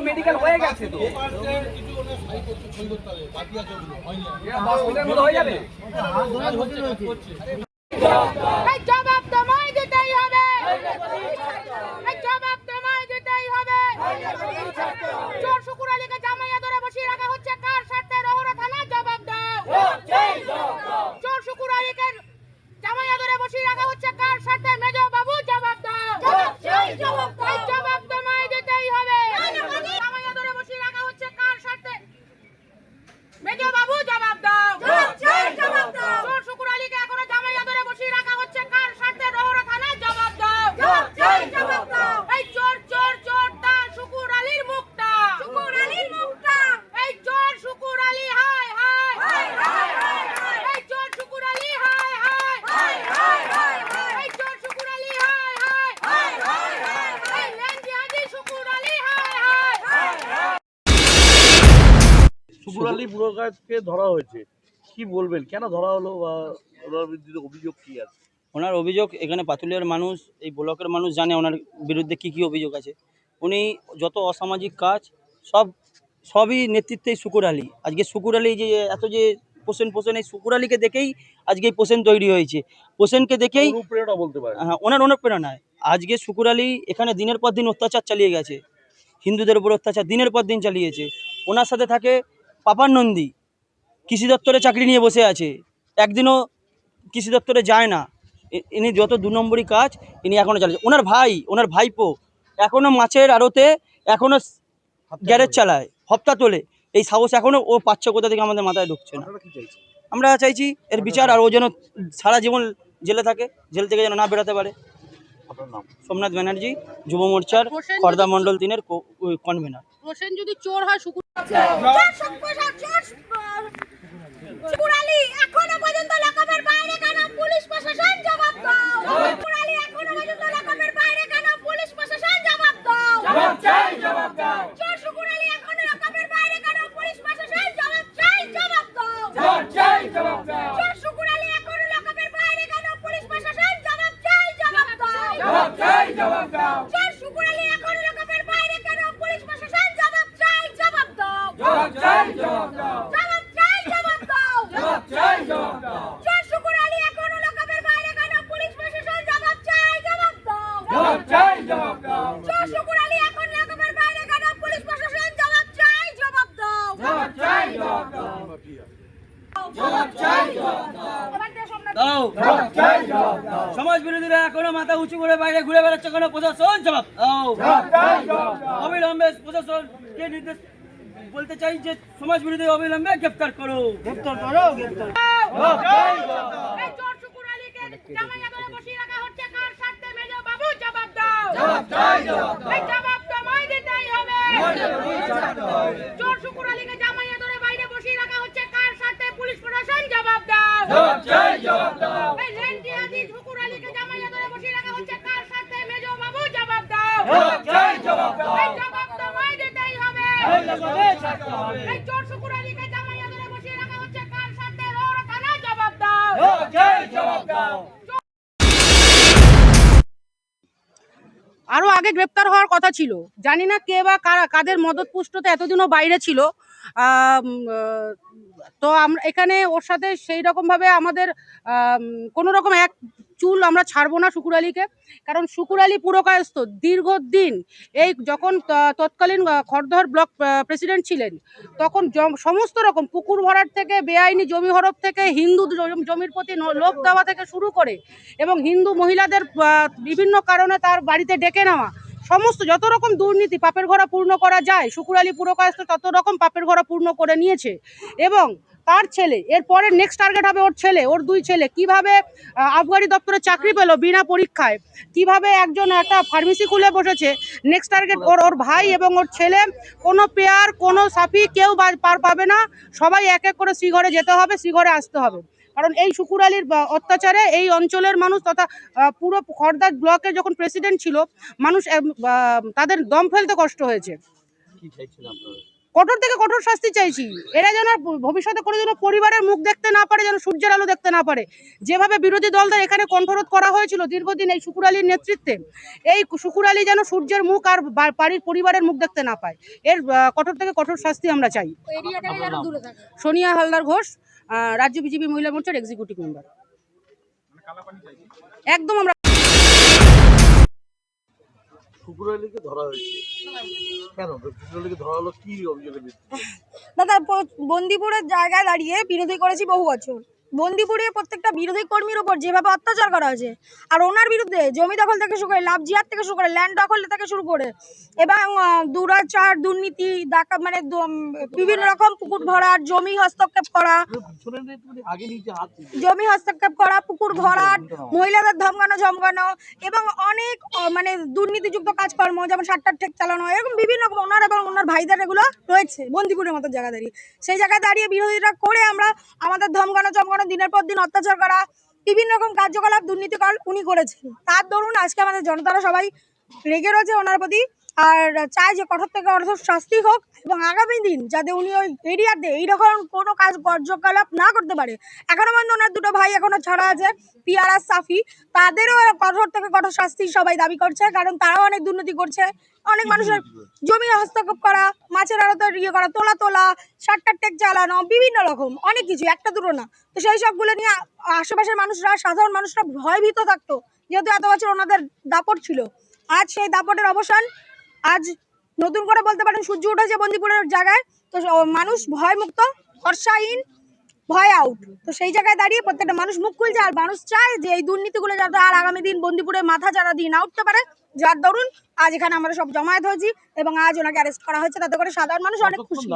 Medical হয়ে গেছে তো হয়ে যাবে। জবাব তোমায় দিতেই হবে, জবাব তোমায় দিতেই হবে। চোর শুকুর আলীকে জামাইয়া ধরে বসিয়ে রাখা হচ্ছে কার স্বার্থে? রহরা থানা জবাব দাও। চোর শুকুর আলীকে জামাইয়া ধরে বসিয়ে রাখা হচ্ছে কার স্বার্থে? মেজো বাবু জবাব দাও। জবাব তোমায় দিতেই হবে। জামাইয়া ধরে বসিয়ে রাখা হচ্ছে কার স্বার্থে? মেজো বাবু জবাব দাও। চোর শুকুর আলীকে এখনো জামাইয়া ধরে বসিয়ে রাখা হচ্ছে কার স্বার্থে? রহরা থানায় জবাব দাও। এই চোর চোর চোর তা শুকুর আলীর মুখটা, এই চোর শুকুর আলী হায় হায়, এই চোর শুকুর আলী হায় হায়, এই চোর শুকুর আলী হায় হায়, এই লেনজিহাদি শুকুর আলী হায় হায়। শুকুর আলী বুড়োগাছকে ধরা হয়েছে, কি বলবেন, কেন ধরা হলো বা ওনার বিরুদ্ধে অভিযোগ কি আছে? ওনার অভিযোগ, এখানে পাতুলিয়ার মানুষ, এই ব্লকের মানুষ জানে ওনার বিরুদ্ধে কি অভিযোগ আছে। উনি যত অসামাজিক কাজ সবই নেতৃত্বে শুকুর আলী। আজকে শুকুর আলী যে এত যে পোষণ এই শুকুর আলীকে দেখেই আজকে এই পোষণ তৈরি হয়েছে। পোষণকে দেখেই অনুপ্রেরণা বলতে পারে। হ্যাঁ, ওনার অনুপ্রেরণায় আজকে শুকুর আলী এখানে দিনের পর দিন অত্যাচার চালিয়ে গেছে, হিন্দুদের উপর অত্যাচার দিনের পর দিন চালিয়েছে। ওনার সাথে থাকে পাপান নন্দী, কৃষি দপ্তরে চাকরি নিয়ে বসে আছে, একদিনও কৃষি দপ্তরে যায় না। ইনি যত 2 নম্বরই কাজ ইনি এখনও চালাচ্ছে। ওনার ভাইপো এখনও মাছের আড়তে এখনও গ্যারেজ চালায়, হপ্তা তোলে। এই সাহস এখনও ও পাচ্ছে কোথা থেকে আমাদের মাথায় ঢুকছে না। আমরা চাইছি এর বিচার, আর ও যেন সারা জীবন জেলে থাকে, জেল থেকে যেন না বেরোতে পারে। সোমনাথ ব্যানার্জি, যুব মোর্চার খর্দা মন্ডল 3-এর কনভেনার। হোসেন যদি চোর হয় শুকুর আলী এখনো পর্যন্ত লকআপের বাইরে কেন? পুলিশ প্রশাসন জবাব দাও। শুকুর আলী এখনো পর্যন্ত লকআপের বাইরে কেন? পুলিশ প্রশাসন জবাব দাও। চোর শুকুর আলী এখনো লকআপের বাইরে কেন? পুলিশ প্রশাসন জবাব দাও। চোর শুকুর আলী এখনো লকআপের বাইরে কেন? পুলিশ প্রশাসন জবাব দাও। চোর শুকুর আলী এখনো লকআপের বাইরে কেন? পুলিশ প্রশাসন জবাব দাও। চোর শুকুর আলী এখনো লকআপের বাইরে কেন? পুলিশ প্রশাসন জবাব দাও। চোর শুকুর আলী এখন লকআপের বাইরে কেন? পুলিশ প্রশাসন জবাব দাও। সমাজ বিরোধীরা এখনো মাথা উঁচু করে বাইরে ঘুরে বেড়াচ্ছে, কোনো প্রশাসন জবাব দাও। অবিলম্বে প্রশাসনকে নির্দেশ বলতে চাই যে সমাজ বিরোধী অবিলম্বে গ্রেফতার করো। এই চোর শুকুর আলীকে জামাইয়া ধরে বসিয়ে রাখা হচ্ছে কার স্বার্থে? মেজো বাবু জবাব দাও। এই জবাব তোমায় দিতেই হবে। চোর শুকুর আলীকে জামাইয়া ধরে বাইরে বসিয়ে রাখা হচ্ছে কার স্বার্থে? পুলিশ প্রশাসন জবাব দাও। এই লেনজিহাদি শুকুর আলীকে জামাইয়া ধরে বসিয়ে রাখা হচ্ছে কার স্বার্থে? মেজো বাবু জবাব দাও। এই জবাব তোমায় দিতেই হবে। এই চোর শুকুর আলীকে জামাইয়া ধরে বসিয়ে রাখা হচ্ছে কার স্বার্থে? রহরা থানা জবাব দাও। আরো আগে গ্রেপ্তার হওয়ার কথা ছিল, জানি না কে বা কাদের মদতপুষ্টতে এতদিনও বাইরে ছিল। তো আমরা এখানে ওর সাথে সেই রকমভাবে আমাদের কোনো রকম এক চুল আমরা ছাড়বো না শুকুর আলীকে। কারণ শুকুর আলী পুরকায়স্থ দীর্ঘদিন, এই যখন তৎকালীন খড়দহ ব্লক প্রেসিডেন্ট ছিলেন তখন সমস্ত রকম পুকুর ভরাট থেকে বেআইনি জমি হরপ থেকে হিন্দু জমির প্রতি লোভ দেওয়া থেকে শুরু করে এবং হিন্দু মহিলাদের বিভিন্ন কারণে তার বাড়িতে ডেকে নেওয়া, সমস্ত যত রকম দুর্নীতি পাপের ঘোড়া পূর্ণ করা যায় শুকুর আলী পুরকায়স্থ তত রকম পাপের ঘোড়া পূর্ণ করে নিয়েছে। এবং তার ছেলে, এরপরে নেক্সট টার্গেট হবে ওর ছেলে, ওর 2 ছেলে কিভাবে আবগারি দপ্তরে চাকরি পেল বিনা পরীক্ষায়, কিভাবে একজন একটা ফার্মেসি খুলে বসেছে। নেক্সট টার্গেট ওর ভাই এবং ওর ছেলে। কোনো পেয়ার কোনো সাফি কেউ পার পাবে না, সবাই এক এক করে শ্রীঘরে যেতে হবে, শ্রীঘরে আসতে হবে। কারণ এই শুকুর আলীর অত্যাচারে এই অঞ্চলের মানুষ তথা পুরো খড়দা ব্লকে যখন প্রেসিডেন্ট ছিল মানুষ তাদের দম ফেলতে কষ্ট হয়েছে। কঠোর থেকে কঠোর শাস্তি চাইছি। এরা যেন আর ভবিষ্যতে কোনোদিনও পরিবারের মুখ দেখতে না পারে, যেন সূর্যের আলো দেখতে না পারে। যেভাবে বিরোধী দলদের এখানে কণ্ঠরোধ করা হয়েছিল দীর্ঘদিন এই শুকুর আলীর নেতৃত্বে, এই শুকুর আলী যেন সূর্যের মুখ আর বাড়ির পরিবারের মুখ দেখতে না পায়। এর কঠোর থেকে কঠোর শাস্তি আমরা চাই। সোনিয়া হালদার ঘোষ, রাজ্য বিজেপি মহিলা মোর্চার এক্সিকিউটিভ মেম্বার। একদম আমরা শুকুর আলীকে ধরা হয়েছে কেন? শুকুর আলীকে ধরা হলো কি অভিযোগের ভিত্তিতে? দাদা বন্দিপুরের জায়গায় দাঁড়িয়ে বিরোধী করেছি বহু বছর। বন্দিপুরে প্রত্যেকটা বিরোধী কর্মীর উপর যেভাবে অত্যাচার করা হয়েছে, আর ওনার বিরুদ্ধে জমি দখল থেকে শুরু করে লাভ জিহাদ থেকে শুরু করে ল্যান্ড দখল থেকে শুরু করে এবং দুরাচার দুর্নীতি মানে বিভিন্ন রকম পুকুর ভরাট, জমি হস্তক্ষেপ করা, জমি হস্তক্ষেপ করা, পুকুর ভরাট, মহিলাদের ধমকানো এবং অনেক মানে দুর্নীতিযুক্ত কাজকর্ম, যেমন সাট্টার ঠেক চালানো, এরকম বিভিন্ন রকম ওনার এবং ওনার ভাইদের এগুলো রয়েছে বন্দিপুরের মতো জায়গা দাঁড়িয়ে। সেই জায়গায় দাঁড়িয়ে বিরোধীরা করে আমরা আমাদের ধমকানো দিনের পর দিন অত্যাচার করা, বিভিন্ন রকম কার্যকলাপ দুর্নীতিকর উনি করেছেন। তার দরুন আজকে আমাদের জনতারা সবাই রেগে রয়েছে ওনার প্রতি, আর চায় যে কঠোর থেকে কঠোর শাস্তি হোক এবং আগামী দিন যাতে উনি ওই এরিয়াতে এইরকম কোনো কার্যকলাপ না করতে পারে। এখনো পর্যন্ত ওনার দুটো ভাই এখনো ছাড়া আছে, পিয়ার আর সাফি, তাদেরও কঠোর থেকে কঠোর শাস্তি সবাই দাবি করছে, কারণ তারাও অনেক দুর্নীতি করছে। অনেক মানুষের জমি হস্তক্ষেপ করা, মাছের আড়তে করা, তোলা, সাট্টার টেক চালানো, বিভিন্ন রকম অনেক কিছু, একটা দুটো না। তো সেই সবগুলো নিয়ে আশেপাশের মানুষরা, সাধারণ মানুষরা ভয়ভীত থাকতো, যেহেতু এত বছর ওনাদের দাপট ছিল। আজ সেই দাপটের অবসান, আজ নতুন করে বলতে পারেন সূর্য উঠেছে বন্দিপুরের জায়গায়। তো মানুষ ভয়মুক্ত, ভরসাহীন, ভয় আউট। তো সেই জায়গায় দাঁড়িয়ে প্রত্যেকটা মানুষ মুখ খুলছে, আর মানুষ চায় যে এই দুর্নীতিগুলো যাতে আর আগামী দিন বন্দিপুরে মাথা চারা দিয়ে না উঠতে পারে। যার দরুন আজ এখানে আমরা সব জমায়েত হয়েছি এবং আজ ওনাকে অ্যারেস্ট করা হয়েছে, তাতে করে সাধারণ মানুষ অনেক খুশি।